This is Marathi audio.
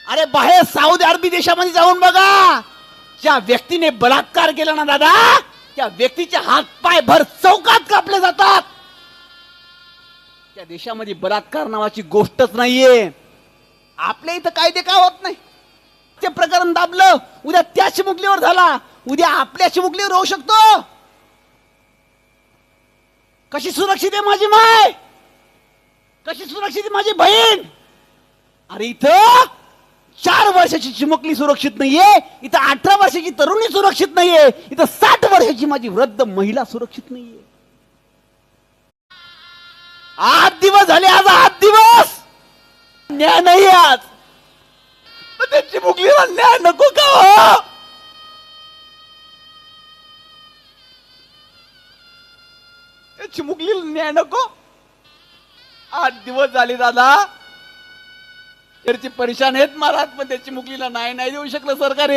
अरे बाहेर सौदी अरबी देशामध्ये जाऊन बघा, ज्या व्यक्तीने बलात्कार केला ना दादा, त्या व्यक्तीचे हात पाय भर चौकात कापले जातात. त्या देशामध्ये बलात्कार नावाची गोष्टच नाहीये. आपल्या इथं कायदे का होत नाही? ते प्रकरण दाबलं, उद्या त्या चिमुकलीवर झाला, उद्या आपल्या चिमुकलीवर होऊ शकतो. कशी सुरक्षित आहे माझी माय, कशी सुरक्षित आहे माझी बहीण? अरे इथं 4 वर्षाची चिमुकली सुरक्षित नाहीये, इथं 18 वर्षाची तरुणी सुरक्षित नाहीये, इथं 60 वर्षाची माझी वृद्ध महिला सुरक्षित नाहीये. 8 दिवस झाले, आज 8 दिवस न्याय नाही. आज त्या चिमुकलीला न्याय नको का हो? त्या चिमुकलीला न्याय नको? 8 दिवस झाले दादा, घरची परेशान आहेत महाराज, पण त्याची मुकलीला नाही देऊ शकलं सरकार.